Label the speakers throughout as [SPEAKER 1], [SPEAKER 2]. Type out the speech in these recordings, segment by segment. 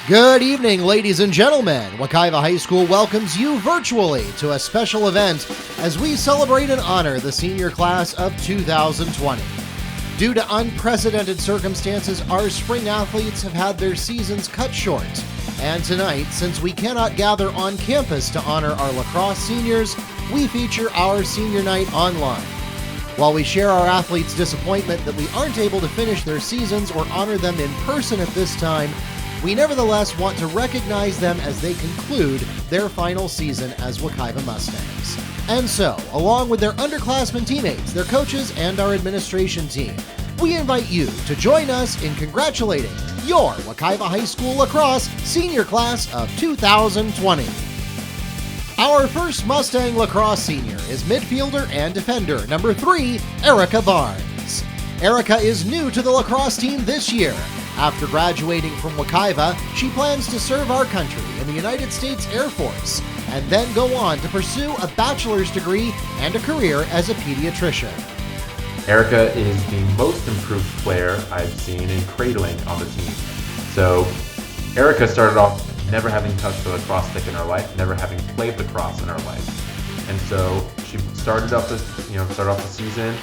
[SPEAKER 1] Good evening, ladies and gentlemen. Wekiva High School welcomes you virtually to a special event as we celebrate and honor the senior class of 2020. Due to unprecedented circumstances, our spring athletes have had their seasons cut short. And tonight, since we cannot gather on campus to honor our lacrosse seniors, we feature our senior night online. While we share our athletes' disappointment that we aren't able to finish their seasons or honor them in person at this time, we nevertheless want to recognize them as they conclude their final season as Wekiva Mustangs. And so, along with their underclassmen teammates, their coaches, and our administration team, we invite you to join us in congratulating your Wekiva High School lacrosse senior class of 2020. Our first Mustang lacrosse senior is midfielder and defender number 3, Erica Barnes. Erica is new to the lacrosse team this year. After graduating from Wekiva, she plans to serve our country in the United States Air Force and then go on to pursue a bachelor's degree and a career as a pediatrician.
[SPEAKER 2] Erica is the most improved player I've seen in cradling on the team. So Erica started off never having touched the lacrosse stick in her life, never having played lacrosse in her life. And so she started off the season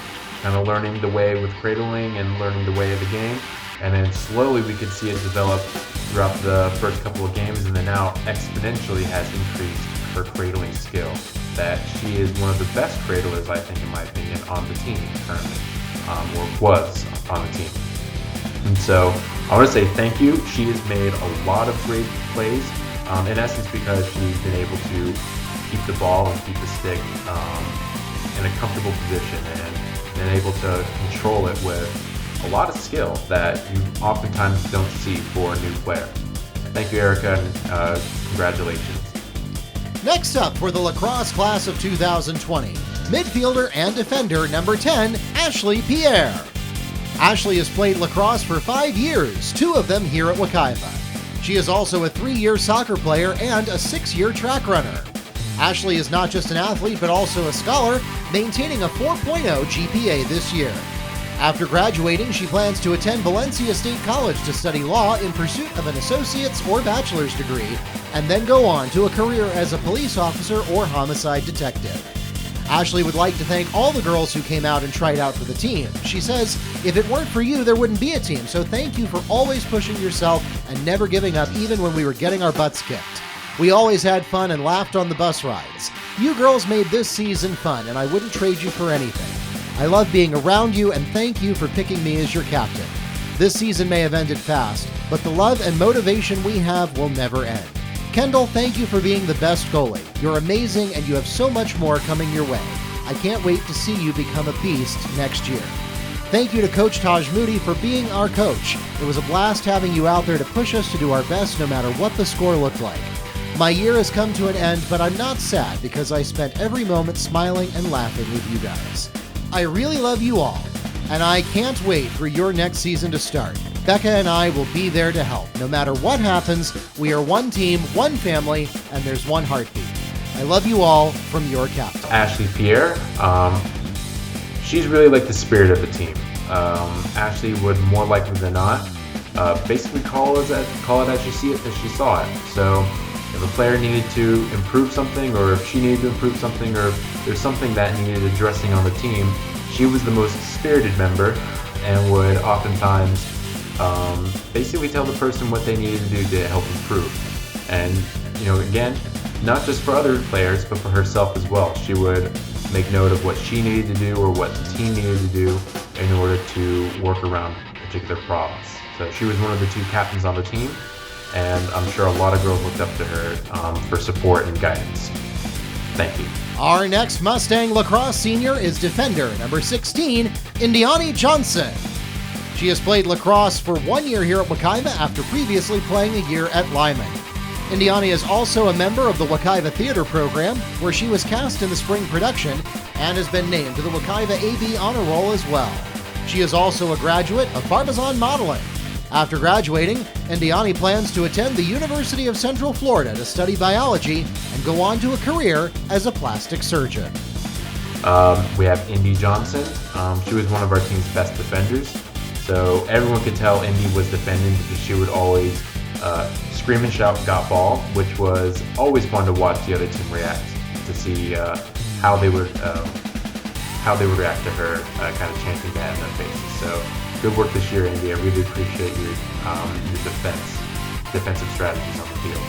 [SPEAKER 2] kind of learning the way with cradling and learning the way of the game. And then slowly we could see it develop throughout the first couple of games, and then now exponentially has increased her cradling skill. That she is one of the best cradlers, I think, in my opinion, on the team currently, or was on the team. And so I want to say thank you. She has made a lot of great plays, in essence because she's been able to keep the ball and keep the stick in a comfortable position and been able to control it with a lot of skill that you oftentimes don't see for a new player. Thank you, Erica, and congratulations.
[SPEAKER 1] Next up for the lacrosse class of 2020, midfielder and defender number 10, Ashley Pierre. Ashley has played lacrosse for 5 years, 2 of them here at Wekiva. She is also a 3-year soccer player and a 6-year track runner. Ashley is not just an athlete but also a scholar, maintaining a 4.0 GPA this year. After graduating, she plans to attend Valencia State College to study law in pursuit of an associate's or bachelor's degree, and then go on to a career as a police officer or homicide detective. Ashley would like to thank all the girls who came out and tried out for the team. She says, "If it weren't for you, there wouldn't be a team, so thank you for always pushing yourself and never giving up even when we were getting our butts kicked. We always had fun and laughed on the bus rides. You girls made this season fun, and I wouldn't trade you for anything. I love being around you, and thank you for picking me as your captain. This season may have ended fast, but the love and motivation we have will never end. Kendall, thank you for being the best goalie. You're amazing, and you have so much more coming your way. I can't wait to see you become a beast next year. Thank you to Coach Taj Moody for being our coach. It was a blast having you out there to push us to do our best no matter what the score looked like. My year has come to an end, but I'm not sad because I spent every moment smiling and laughing with you guys. I really love you all, and I can't wait for your next season to start. Becca and I will be there to help. No matter what happens, we are one team, one family, and there's one heartbeat. I love you all, from your captain."
[SPEAKER 2] Ashley Pierre, she's really like the spirit of the team. Ashley would more likely than not basically call it as you see it, as she saw it. So if a player needed to improve something, or if she needed to improve something, or if there's something that needed addressing on the team, she was the most spirited member and would oftentimes basically tell the person what they needed to do to help improve. And, again, not just for other players, but for herself as well. She would make note of what she needed to do or what the team needed to do in order to work around particular problems. So she was one of the 2 captains on the team, and I'm sure a lot of girls looked up to her for support and guidance. Thank you.
[SPEAKER 1] Our next Mustang lacrosse senior is defender number 16, Indi Johnson. She has played lacrosse for 1 year here at Wekiva after previously playing a year at Lyman. Indiani is also a member of the Wekiva Theater Program, where she was cast in the spring production and has been named to the Wekiva AB Honor Roll as well. She is also a graduate of Barbizon Modeling. After graduating, Indiani plans to attend the University of Central Florida to study biology and go on to a career as a plastic surgeon.
[SPEAKER 2] We have Indi Johnson. She was one of our team's best defenders. So everyone could tell Indi was defending because she would always Scream and Shout got ball, which was always fun to watch the other team react to see how they would react to her kind of chanting that in their faces. So good work this year, Indi. I really appreciate your defensive strategies on the field.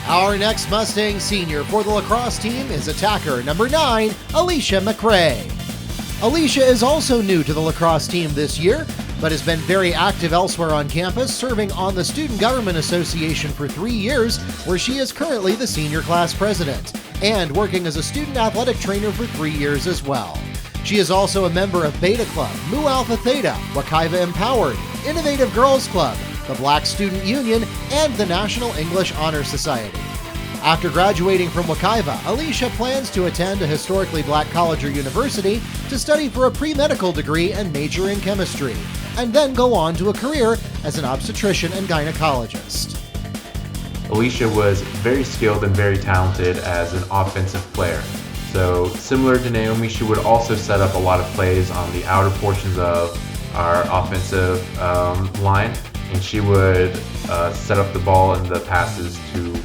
[SPEAKER 1] Our next Mustang senior for the lacrosse team is attacker number 9, Alicia McCray. Alicia is also new to the lacrosse team this year, but has been very active elsewhere on campus, serving on the Student Government Association for 3 years, where she is currently the senior class president, and working as a student athletic trainer for 3 years as well. She is also a member of Beta Club, Mu Alpha Theta, Wekiva Empowered, Innovative Girls Club, the Black Student Union, and the National English Honor Society. After graduating from Wekiva, Alicia plans to attend a historically black college or university to study for a pre-medical degree and major in chemistry, and then go on to a career as an obstetrician and gynecologist.
[SPEAKER 2] Alicia was very skilled and very talented as an offensive player. So similar to Naomi, she would also set up a lot of plays on the outer portions of our offensive line, and she would set up the ball and the passes to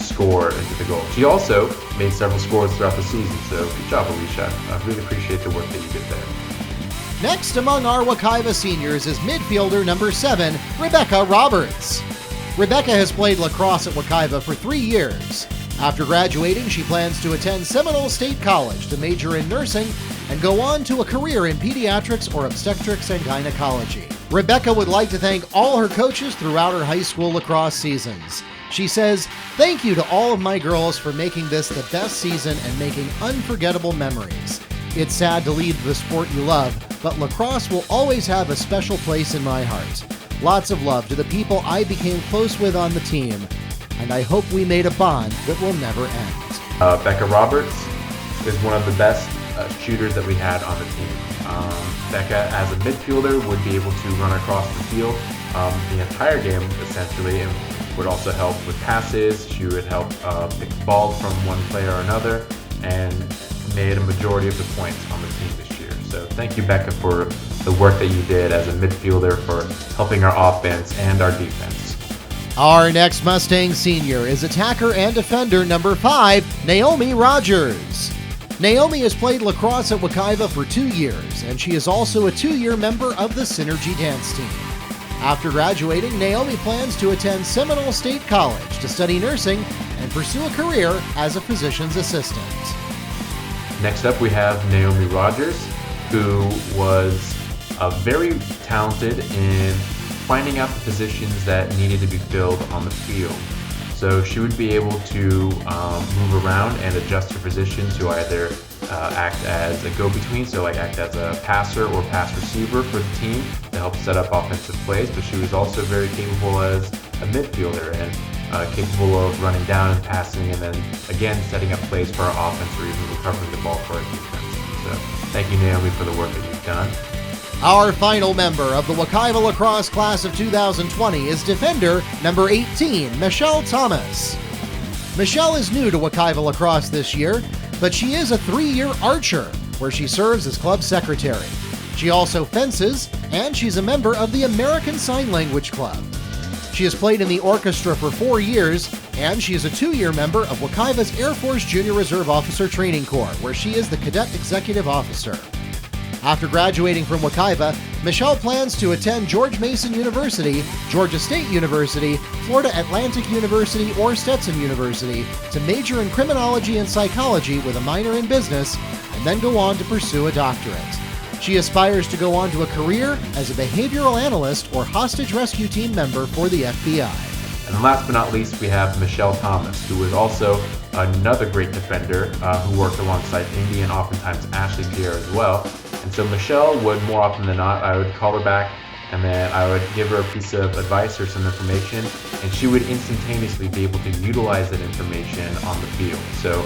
[SPEAKER 2] score into the goal. She also made several scores throughout the season, so good job, Alicia. I really appreciate the work that you did there.
[SPEAKER 1] Next among our Wekiva seniors is midfielder number 7, Rebecca Roberts. Rebecca has played lacrosse at Wekiva for 3 years. After graduating, she plans to attend Seminole State College to major in nursing and go on to a career in pediatrics or obstetrics and gynecology. Rebecca would like to thank all her coaches throughout her high school lacrosse seasons. She says, "Thank you to all of my girls for making this the best season and making unforgettable memories. It's sad to leave the sport you love, but lacrosse will always have a special place in my heart. Lots of love to the people I became close with on the team, and I hope we made a bond that will never end."
[SPEAKER 2] Becca Roberts is one of the best shooters that we had on the team. Becca, as a midfielder, would be able to run across the field the entire game, essentially, and would also help with passes. She would help pick the ball from one player or another, and made a majority of the points on the team this year. So thank you, Becca, for the work that you did as a midfielder, for helping our offense and our defense.
[SPEAKER 1] Our next Mustang senior is attacker and defender number 5, Naomi Rodgers. Naomi has played lacrosse at Wekiva for 2 years, and she is also a 2-year member of the Synergy Dance Team. After graduating, Naomi plans to attend Seminole State College to study nursing and pursue a career as a physician's assistant.
[SPEAKER 2] Next up, we have Naomi Rodgers, who was very talented in finding out the positions that needed to be filled on the field. So she would be able to move around and adjust her position to either act as a go-between, so like act as a passer or pass receiver for the team to help set up offensive plays, but she was also very capable as a midfielder and capable of running down and passing, and then again setting up plays for our offense or even recovering the ball for our defense. So thank you, Naomi, for the work that you've done.
[SPEAKER 1] Our final member of the Wekiva Lacrosse Class of 2020 is defender number 18, Michelle Thomas. Michelle is new to Wekiva Lacrosse this year, but she is a 3-year archer, where she serves as club secretary. She also fences, and she's a member of the American Sign Language Club. She has played in the orchestra for 4 years, and she is a 2-year member of Wekiva's Air Force Junior Reserve Officer Training Corps, where she is the Cadet Executive Officer. After graduating from Wekiva, Michelle plans to attend George Mason University, Georgia State University, Florida Atlantic University, or Stetson University to major in criminology and psychology with a minor in business, and then go on to pursue a doctorate. She aspires to go on to a career as a behavioral analyst or hostage rescue team member for the FBI.
[SPEAKER 2] And last but not least, we have Michelle Thomas, who is also another great defender who worked alongside Indi and oftentimes Ashley Pierre as well. And so Michelle would, more often than not, I would call her back and then I would give her a piece of advice or some information, and she would instantaneously be able to utilize that information on the field. So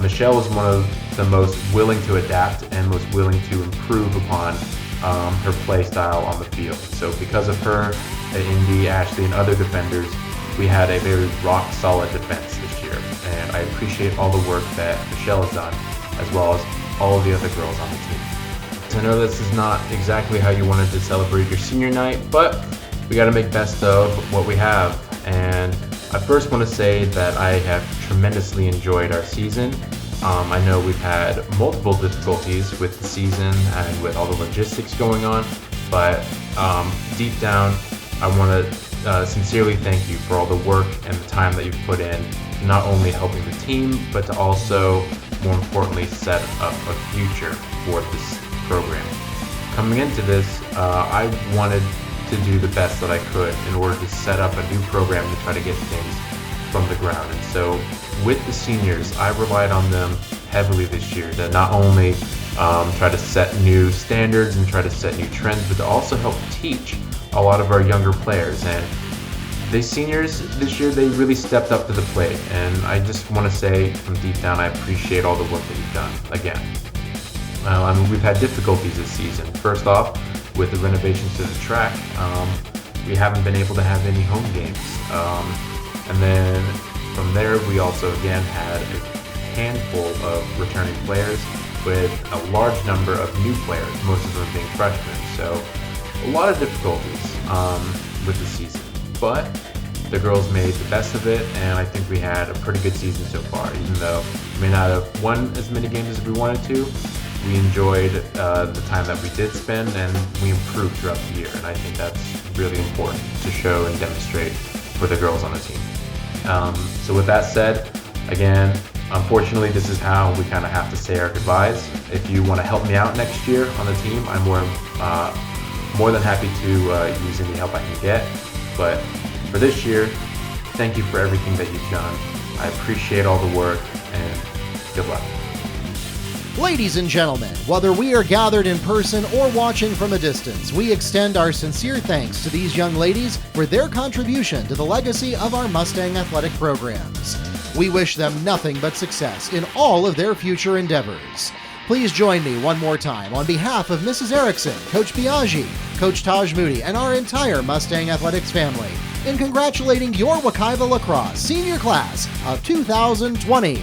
[SPEAKER 2] Michelle was one of the most willing to adapt and most willing to improve upon her play style on the field. So because of her, Indi, Ashley, and other defenders, we had a very rock-solid defense this year. And I appreciate all the work that Michelle has done, as well as all of the other girls on the team. I know this is not exactly how you wanted to celebrate your senior night, but we got to make best of what we have. And I first want to say that I have tremendously enjoyed our season. I know we've had multiple difficulties with the season and with all the logistics going on, but deep down, I want to sincerely thank you for all the work and the time that you've put in, not only helping the team, but to also, more importantly, set up a future for this program. Coming into this, I wanted to do the best that I could in order to set up a new program to try to get things from the ground. And so with the seniors, I relied on them heavily this year to not only try to set new standards and try to set new trends, but to also help teach a lot of our younger players. And the seniors this year, they really stepped up to the plate. And I just want to say from deep down, I appreciate all the work that you've done again. We've had difficulties this season. First off, with the renovations to the track, we haven't been able to have any home games. And then from there, we also again had a handful of returning players with a large number of new players, most of them being freshmen. So a lot of difficulties with the season. But the girls made the best of it, and I think we had a pretty good season so far. Even though we may not have won as many games as we wanted to, we enjoyed the time that we did spend, and we improved throughout the year. And I think that's really important to show and demonstrate for the girls on the team. So with that said, again, unfortunately, this is how we kind of have to say our goodbyes. If you want to help me out next year on the team, I'm more than happy to use any help I can get. But for this year, thank you for everything that you've done. I appreciate all the work, and good luck.
[SPEAKER 1] Ladies and gentlemen, whether we are gathered in person or watching from a distance, we extend our sincere thanks to these young ladies for their contribution to the legacy of our Mustang athletic programs. We wish them nothing but success in all of their future endeavors. Please join me one more time on behalf of Mrs. Erickson, Coach Biaggi, Coach Taj Moody, and our entire Mustang Athletics family in congratulating your Wekiva Lacrosse Senior Class of 2020.